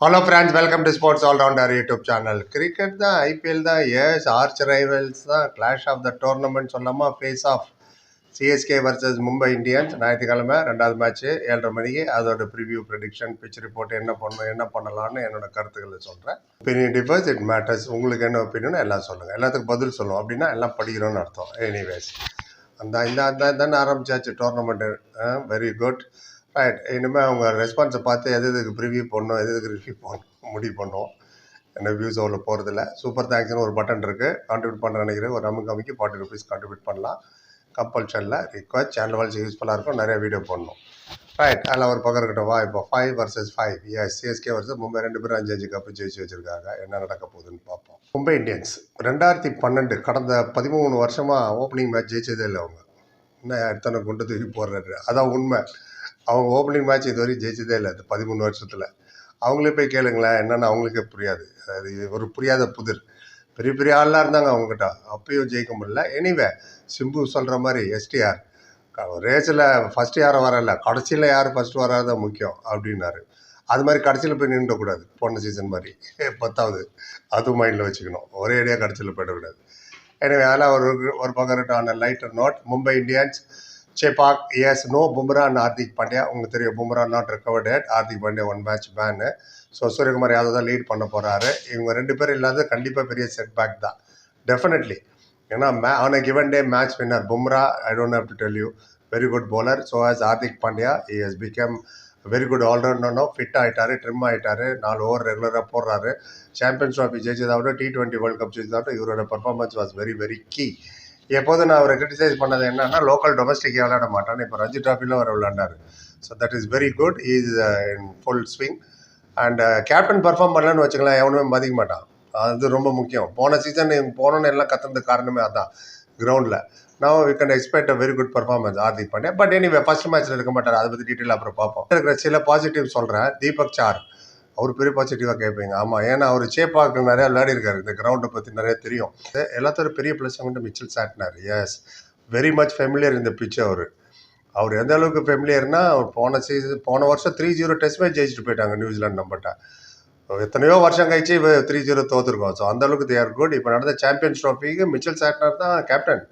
Hello friends, welcome to Sports All Rounder YouTube channel. Cricket தான் IPL தான் எஸ் arch rivals தான் clash of the tournament சொல்லாமா face off CSK versus Mumbai Indians ஞாயிற்றுக்கிழமை ரெண்டாவது match 7:30 மணிக்கு அதோட ப்ரிவியூ ப்ரெடிக்ஷன் பிச் ரிப்போர்ட் என்ன பண்ணணும் என்ன பண்ணலாம்னு என்னோட கருத்துக்களை சொல்கிறேன். Opinion differs it matters. உங்களுக்கு என்ன ஒப்பீனியன் எல்லாம் சொல்லுங்கள், எல்லாத்துக்கும் பதில் சொல்லுவோம் அப்படின்னா எல்லாம் படிக்கிறோன்னு அர்த்தம். எனிவேஸ் அந்த ஆரம்பிச்சாச்சு டோர்னமெண்ட்டு. Very good. ரைட். இனிமேல் அவங்க ரெஸ்பான்ஸை பார்த்து எதுக்கு ப்ரிவியூ பண்ணணும் எதுக்கு ரிவ்யூ பண்ணணும் முடிவு பண்ணுவோம். என்ன வியூஸ் அவ்வளோ போகிறதில்ல. சூப்பர் தேங்க்ஸ்னு ஒரு பட்டன் இருக்குது, கான்ட்ரிபியூட் பண்ணுற நினைக்கிறேன். ஒரு நமக்கு ₹40 கான்ட்ரிபியூட் பண்ணலாம். கம்பல்ஷனில் ரிக்வஸ்ட் சேனல் வளர்ச்சி யூஸ்ஃபுல்லாக இருக்கும், நிறைய வீடியோ போடணும். ரைட். அதில் ஒரு பக்கம் இருக்கட்டும். வா இப்போ 5 vs 5 எஸ் சிஎஸ்கே வர்சஸ் மும்பை. 2 பேரும் 5 கப்பு ஜெயிச்சு வச்சுருக்காங்க. என்ன நடக்க போகுதுன்னு பார்ப்போம். மும்பை இந்தியன்ஸ் 2012 கடந்த 13 வருஷமாக ஓப்பனிங் மேட்ச் ஜெயிச்சதே இல்லை. அவங்க இன்னும் எத்தனை கொண்டு தூக்கி போடுறாரு, அதான் உண்மை. அவங்க ஓப்பனிங் மேட்ச் இதுவரையும் ஜெயிச்சதே இல்லை. 13 வருஷத்தில் அவங்களே போய் கேளுங்களேன், என்னென்னு அவங்களுக்கே புரியாது. அது ஒரு புரியாத புதிர். பெரிய பெரிய ஆளாக இருந்தாங்க அவங்ககிட்ட, அப்பயும் ஜெயிக்க முடியல. எனிவே சிம்பு சொல்கிற மாதிரி எஸ்டிஆர் ரேஸில் ஃபஸ்ட்டு யாரும் வரல, கடைசியில் யார் ஃபஸ்ட்டு வராதான் முக்கியம் அப்படின்னாரு. அது மாதிரி கடைசியில் போய் நின்றுடக்கூடாது. போன சீசன் மாதிரி 10வது அதுவும் மைண்டில் வச்சுக்கணும். ஒரே அடியாக கடைசியில் போயிடக்கூடாது. எனவே அதெல்லாம் ஒரு பக்கம் இருக்கட்டும். On lighter note, Mumbai Indians Chepak, yes, no Bumrah and Hardik Pandya. உங்களுக்கு தெரியும், Bumrah not recovered yet. Hardik Pandya 1 match ban. So Suryakumar Yadav தான் லீட் பண்ண போகிறாரு. இவங்க 2 பேரும் இல்லாத கண்டிப்பாக பெரிய செட் பேக் தான் டெஃபினெட்லி. ஏன்னா on a given day match winner Bumrah, I don't have to tell you, very good bowler. So as Hardik Pandya he has become very good ஆல்ரவுண்டர்னோ. ஃபிட் ஆகிட்டாரு, ட்ரிம் ஆகிட்டாரு, 4 ஓவர் ரெகுலராக போடுறாரு. சாம்பியன்ஸ் ட்ராஃபி ஜெயிச்சதாகட்டும், T20 வேர்ல்ட் கப் ஜெயிச்சதாகட்டும், இவரோட performance was very very key. எப்போதும் நான் அவரை கிரிட்டிசைஸ் பண்ணது என்னன்னா, லோக்கல் டொமஸ்டிக் விளையாட மாட்டான்னு. இப்போ ரஞ்சி ட்ராஃபியில் அவர் விளையாண்டார். So that is very good. Is in full swing. And captain perform பண்ணலன்னு வச்சுக்கலாம், எவனுமே மதிக்க மாட்டான். அது ரொம்ப முக்கியம். போன சீசன் போனோன்னு எல்லாம் கற்றுனதுக்கு காரணமே அதான் கிரவுண்டில். நான் we can expect a very good performance Hardik Pandya. But anyway first மேட்ச்சில் இருக்க மாட்டார். அதை பற்றி டீட்டெயில் அப்புறம் பார்ப்போம். இருக்கிற சில பாசிட்டிவ் சொல்கிறேன். தீபக் சார் அவர் பெரிய பாசிட்டிவாக கேட்பீங்க. ஆமாம், ஏன்னா அவர் சேப்பாக்கு நிறையா விளையாடிருக்காரு, இந்த கிரவுண்டை பற்றி நிறைய தெரியும். எல்லாத்தோட பெரிய ப்ளஸ் வந்து Mitchell Santner. Yes, very much familiar இந்த பிச்சு. அவர் எந்த அளவுக்கு ஃபெமிலியர்னா, அவர் போன வருஷம் 3-0 டெஸ்ட் மேட்ச் ஜெயிச்சுட்டு போயிட்டாங்க நியூசிலாந்து நம்மகிட்ட. எத்தனையோ வருஷம் கழிச்சு 3-0 தோற்றுருக்கோம். ஸோ அந்தளவுக்கு தே ஆர் குட். இப்போ நடந்த சாம்பியன்ஸ் ட்ராஃபிக்கு மிச்சல் சாட்னர் தான் கேப்டன்.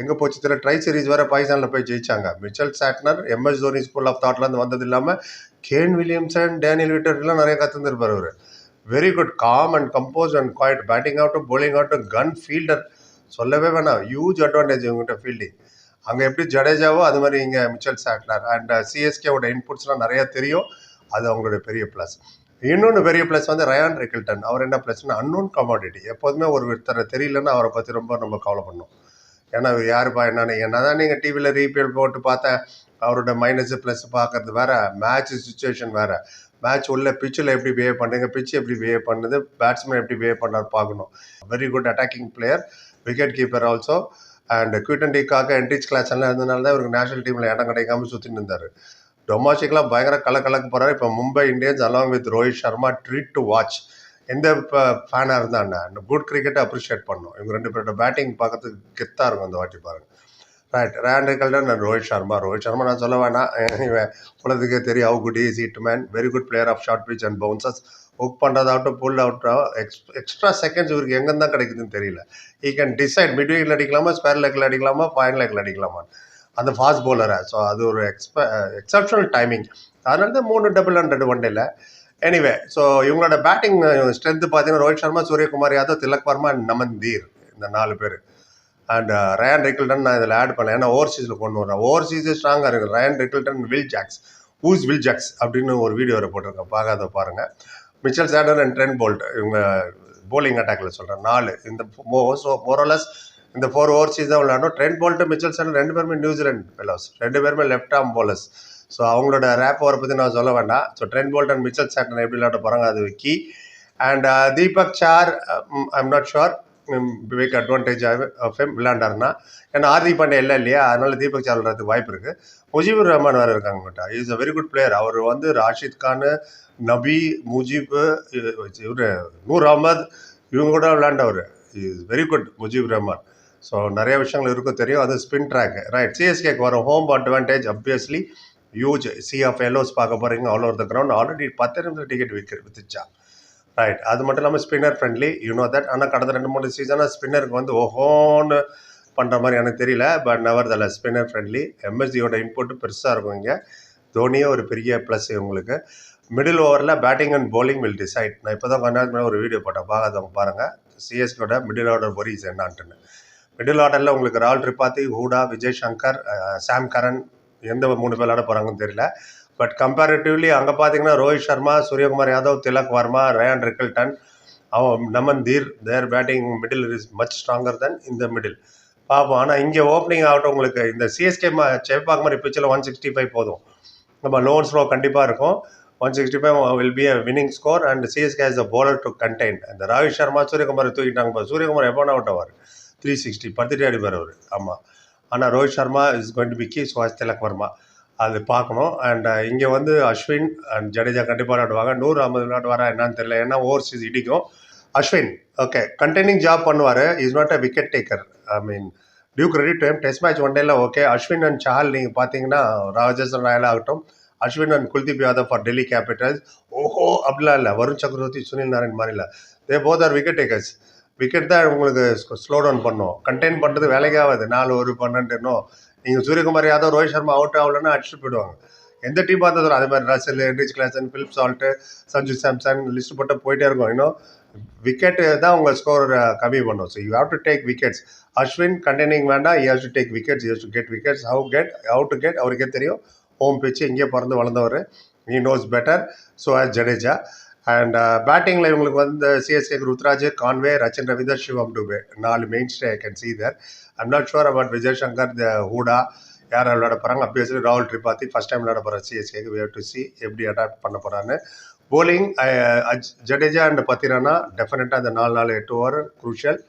எங்கே போச்சு தெரியல. ட்ரை சீரீஸ் வேறு பாகிஸ்தானில் போய் ஜெயிச்சாங்க. Mitchell Santner MS Dhoni school of தாட்லேருந்து வந்தது இல்லாமல் கேன் வில்லியம்சன், டேனியல் விட்டர்லாம் நிறைய கற்றுந்துருப்பார். அவர் very good, calm and composed and quiet. Batting ஆகட்டும், போலிங் ஆகட்டும், கன் ஃபீல்டர் சொல்லவே வேணாம். ஹியூஜ் அட்வான்டேஜ் இவங்ககிட்ட ஃபீல்டிங். அங்கே எப்படி ஜடேஜாவோ அது மாதிரி இங்கே மிச்சல் சாட்னர். அண்ட் சிஎஸ்கேவோட இன்புட்ஸ்லாம் நிறையா தெரியும். அது அவங்களோட பெரிய ப்ளஸ். இன்னொன்று பெரிய ப்ளஸ் வந்து ரயான் ரிக்கில்டன். அவர் என்ன ப்ளஸ்னா, அன்னோன் கமாடிட்டி. எப்போதுமே ஒருத்தரை தெரியலன்னா அவரை பற்றி ரொம்ப நம்ம கவலை பண்ணோம். ஏன்னா அவர் யாருப்பா என்ன தான் நீங்கள் டிவியில் ரீபிஎல் போட்டு பார்த்தேன். அவரோட மைனஸு ப்ளஸ் பார்க்கறது வேறு, மேட்ச் சுச்சுவேஷன் வேறு. மேட்ச் உள்ள பிச்சில் எப்படி பிஹேவ் பண்ணுங்க, பிச்சு எப்படி பிஹேவ் பண்ணுது, பேட்ஸ்மேன் எப்படி பிஹேவ் பண்ணார் பார்க்கணும். Very good attacking player, wicket keeper also. And Q20க்காக என்ட்ரிச் கிளாஸ் எல்லாம் இருந்ததுனால தான் இவருக்கு நேஷனல் டீமில் இடம் கிடைக்காம சுற்றின்னு இருந்தார். டொமாஸ்டிக்லாம் பயங்கர கலக்க போகிறார். இப்போ Mumbai Indians along with Rohit Sharma treat to watch. எந்த ஃபேனாக இருந்தால் குட் கிரிக்கெட்டை அப்ரிஷியேட் பண்ணணும். இவங்க 2 பேரோட பேட்டிங் பார்க்கறதுக்கு கெத்தாக இருக்கும் அந்த வாட்டி பாருங்க. Right. Ryan Rickelton and Rohit Sharma நான் சொல்ல வேணாம், இவன் உலகத்துக்கே தெரியும் how good is hit man. Very good player of short pitch and bouncers. Work பண்ணுறதாகட்டும், புல் அவுட்டாக எக்ஸ்ட்ரா செகண்ட்ஸ் இவருக்கு எங்கேருந்து தான் கிடைக்குதுன்னு தெரியல. ஈ கேன் டிசைட் மிட் விக்கெட்டில் அடிக்கலாமா, ஸ்கொயர் லெக்கில் அடிக்கலாமா, ஃபைன் லெக்கில் அடிக்கலாமா, அந்த ஃபாஸ்ட் பவுலரை. ஸோ அது ஒரு எக்ஸப்ஷனல் டைமிங். அதனால தான் 3 100 ஒன் டேல. எனிவே, ஸோ இவங்களோட பேட்டிங் ஸ்ட்ரென்த்து பார்த்தீங்கன்னா, ரோஹித் சர்மா, சூரியகுமார் யாதவ், திலக் வர்மா அண்ட் நமன்தீர், இந்த 4 பேர். அண்ட் ரயான் ரிக்கில்டன் நான் இதில் ஆட் பண்ணேன், ஏன்னா ஓவர்சீஸில் கொண்டு வரேன். ஓவர்சீஸே ஸ்ட்ராங்காக இருக்குது. ரயான் ரிக்கில்டன், வில் ஜாக்ஸ் அப்படின்னு ஒரு வீடியோ போட்டிருக்கேன், பார்க்காத பாருங்கள். Mitchell Santner and Trent Boult, இவங்க போலிங் அட்டாக்ல சொல்கிறேன் 4. இந்த மோரலஸ் இந்த 4 ஓவர்சீஸ் தான் விளையாடணும். ட்ரெண்ட் போல்ட்டு, மிச்சல் சாட்னர் 2 பேருமே நியூசிலாந்து ஃபெலோஸ், 2 பேருமே லெஃப்ட் ஆர்ம் போலர்ஸ். ஸோ அவங்களோட ரேப் ஓவரை பற்றி நான் சொல்ல வேண்டாம். So Trent Boult and Mitchell Santner எப்படி விளையாட போகிறாங்க, அது key. And Deepak sir, I'm not sure big advantage of விளையாண்டாருன்னா. ஏன்னா ஹார்திக் பாண்டியா இல்லையா, அதனால தீபக் சார் விளையாடுறதுக்கு வாய்ப்பு இருக்குது. முஜிபுர் ரஹ்மான் வேறு இருக்காங்க கிட்ட. Is a very good player. அவர் வந்து ராஷித் கான், நபி, முஜிப், இவர் நூர் அஹமத், இவங்க கூட விளையாண்டவர். Is very good Mujibur Rahman. So நிறைய விஷயங்கள் இருக்கும் தெரியும். அது ஸ்பின் ட்ராக். ரைட். சிஎஸ்கேக்கு வரும் home advantage obviously huge sea of yellows பார்க்க போகிறீங்க all over the ground. Already 10 நிமிஷம் டிக்கெட் வித்துச்சா. ரைட். அது மட்டும் இல்லாமல் spinner friendly, you know that. ஆனால் கடந்த 2-3 சீசனாக ஸ்பின்னருக்கு வந்து ஓஹோன்னு பண்ணுற மாதிரி எனக்கு தெரியல. பட் நெவர் தல ஸ்பின்னர் ஃப்ரெண்ட்லி. எம்எஸ்டியோட இன்புட்டு பெருசாக இருக்கும் இங்கே. தோனியே ஒரு பெரிய ப்ளஸ் உங்களுக்கு. மிடில் ஓவரில் batting and bowling will decide. நான் இப்போ தான் கொஞ்ச நேரத்துக்கு முன்னாடி ஒரு வீடியோ போட்டேன், பார்க்காதவங்க பாருங்கள். சிஎஸ்கோட மிடில் ஆர்டர் ஒரிஸ் என்னான்ட்டுன்னு. மிடில் ஆர்டரில் உங்களுக்கு ராகுல் திரிபாதி, ஹூடா, விஜய் சங்கர், சாம் கரன், எந்த 3 பேர் விளையாட போகிறாங்கன்னு தெரியல. பட் கம்பேரிட்டிவ்லி அங்கே பார்த்தீங்கன்னா Rohit Sharma, Suryakumar Yadav, Tilak Varma, Ryan Rickelton, Naman Dhir, their batting middle is much stronger than இந்த மிடில் பார்ப்போம். ஆனால் இங்கே ஓப்பனிங் ஆகட்டும் உங்களுக்கு இந்த சிஎஸ்கே செவ்பாக் மாதிரி பிச்சில் 165 போதும். நம்ம லோன் ஸ்லோ கண்டிப்பாக இருக்கும். 165 will be a winning score and CSK has a bowler to contain. அந்த ராஹித் சர்மா, சூரியகுமார் தூக்கிட்டாங்க. சூரியகுமார் எப்போ அவுட் ஆவார்? 360 பத்துட்டு அடிப்பார் அவர். ஆமாம். ஆனால் Rohit Sharma is going to be key. So Tilak Varma அது பார்க்கணும். அண்ட் இங்கே வந்து அஸ்வின் அண்ட் ஜடேஜா கண்டிப்பாக விளையாடுவாங்க. 100 50 விளையாடுவாரா என்னன்னு தெரியல, ஏன்னா ஓவர்சீஸ் இடிக்கும். அஸ்வின் ஓகே கண்டெய்னிங் ஜாப் பண்ணுவார். Is not a wicket taker. I mean due credit time. Test match one டேல ஓகே. அஸ்வின் அண்ட் சாஹல் நீங்கள் பார்த்தீங்கன்னா ராஜஸ்தான் ராயல் ஆகட்டும், Ashwin and Kuldeep Yadav for Delhi Capitals. ஓஹோ அப்படிலாம் இல்லை. வருண் சக்கரவர்த்தி, சுனில் நாராயண் மாதிரி இல்லை. They both are wicket takers. Wicket தான் உங்களுக்கு ஸ்லோ டவுன் பண்ணும். கண்டெயின் பண்ணுறது வேலைக்கே ஆகாது. 4 ஒரு 12 நீங்கள் சூரியகுமார் யாதவ், ரோஹித் சர்மா அவுட் ஆகலன்னா அடிச்சுட்டு போயிடுவாங்க. எந்த டீம் பார்த்ததும் அதே மாதிரி Russell, Heinrich Klaasen, Phil Salt, Sanju Samson list போட்டு போயிட்டே இருக்கும். இன்னும் விக்கெட்டு தான் உங்கள் ஸ்கோர் கம்மி பண்ணும். So you have to take wickets. Ashwin containing வேண்டாம். You have to take wickets. You have to get wickets. How to get அவருக்கே தெரியும். ஹோம் பிச்சு இங்கே பிறந்து வளர்ந்தவர். He knows better. So as Jadeja. And பேட்டிங்கில் இவங்களுக்கு வந்து சிஎஸ்கேக்கு Ruturaj, Conway, Rachin Ravindra, Shivam Dube 4 mainstay I can see there. I'm not sure about Vijay Shankar, Hooda யார் விளையாட போகிறாங்க. அப்வியஸ்லி ராகுல் திரிபாதி ஃபஸ்ட் டைம் விளையாட போகிறார் சிஎஸ்கேக்கு. வி ஹேவ் டு சி எப்படி அடாப்ட் பண்ண போகிறான்னு. bowling ஜடேஜா அண்ட் பத்திரானா டெஃபினட்டாக அந்த 4-8 over crucial.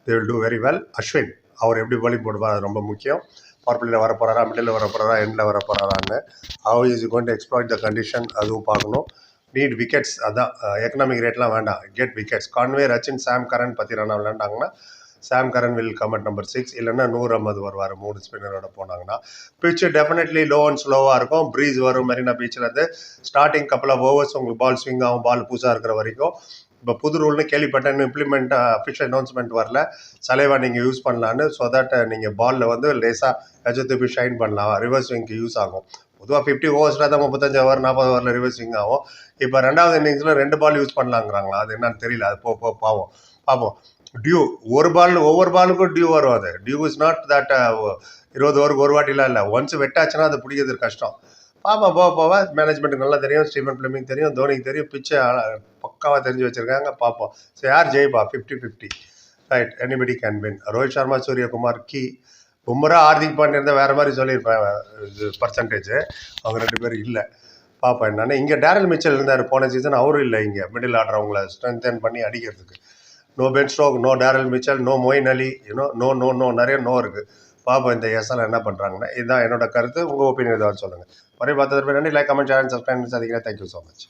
They will do very well. Ashwin அவர் எப்படி bowling போடுவார் அது ரொம்ப முக்கியம். பவர் பிளேயில் வர போகிறாரா, மிடில் வர போகிறாரா, எண்டில் வர போகிறாரான்னு. How is going to exploit the condition அதுவும் பார்க்கணும். Need wickets. அதான் எக்கனாமிக் ரேட்லாம் வேண்டாம். Get wickets. Conway, Rachin, Sam Curran, Pathirana விளையாண்டாங்கன்னா Sam Curran will come at number 6. இல்லைன்னா 100 50 வருவார் 3 ஸ்பின்னரோட போனாங்கன்னா. பிச்சு டெஃபினெட்லி லோ அண்ட் ஸ்லோவாக இருக்கும். ப்ரீஸ் வரும் மெரினா பீச்சில் இருந்து. ஸ்டார்டிங் கப்பல் ஆஃப் ஓவர்ஸ் உங்களுக்கு பால் ஸ்விங் ஆகும். பால் புதுசாக இருக்கிற வரைக்கும். இப்போ புது ரூல்னு கேள்விப்பட்டேன். இம்ப்ளிமெண்ட் அஃபிஷியல் அனௌன்ஸ்மெண்ட் வரல. சலைவா நீங்கள் யூஸ் பண்ணலான்னு. ஸோ தட் நீங்கள் பாலில் வந்து லேசாக எஜத்தை திருப்பி ஷைன் பண்ணலாம். ரிவர்ஸ் ஸ்விங்க்கு யூஸ் ஆகும். பொதுவாக 50 ஓவர்ஸில் தான் 35 ஓவர் 40 ஓவரில் ரிவர்ஸ் ஸ்விங் ஆகும். இப்போ 2வது இன்னிங்ஸில் 2 பால் யூஸ் பண்ணலாங்கிறாங்களா. அது என்னன்னு தெரியல. அது பாவம் பார்ப்போம். டியூ ஒவ்வொரு பாலுக்கும் டியூ வரும். அது டியூ இஸ் நாட் தட் 20 ஓவருக்கு ஒரு வாட்டிலாம் இல்லை. ஒன்ஸ் வெட்டாச்சுன்னா அது பிடிக்கிறது கஷ்டம். பாப்பா போக மேனேஜ்மெண்ட்டுக்கு நல்லா தெரியும். ஸ்டீவன் பிளமிங் தெரியும், தோனிக்கு தெரியும். பிச்சை பக்காவாக தெரிஞ்சு வச்சுருக்காங்க. பார்ப்போம். ஸோ யார் ஜெயிப்பா? 50-50 right. Anybody can win. Rohit Sharma, Suryakumar key. Bumrah, Hardik Pandya இருந்தால் வேறு மாதிரி சொல்லியிருப்பேன் இது பர்சன்டேஜ். அவங்க 2 பேரும் இல்லை. பார்ப்பேன் என்னன்னு. இங்கே டேரல் மிச்சல் இருந்தார் போன சீசன். அவரும் இல்லை இங்கே மிடில் ஆர்டர் அவங்கள ஸ்ட்ரென்தன் பண்ணி அடிக்கிறதுக்கு. No Ben Stoke, no Daryl Mitchell, no Moeen Ali, no நிறைய நோ இருக்குது. பார்ப்போம் இந்த எஸ்எல் என்ன பண்ணுறாங்கன்னா. இதுதான் என்னோட கருத்து. உங்கள் ஒப்பீனியன் ஏதாவது சொல்லுங்கள். ஒரே பார்த்தது நன்றி. Like, comment, share and subscribe. அதிகம் தேங்க்யூ ஸோ மச்.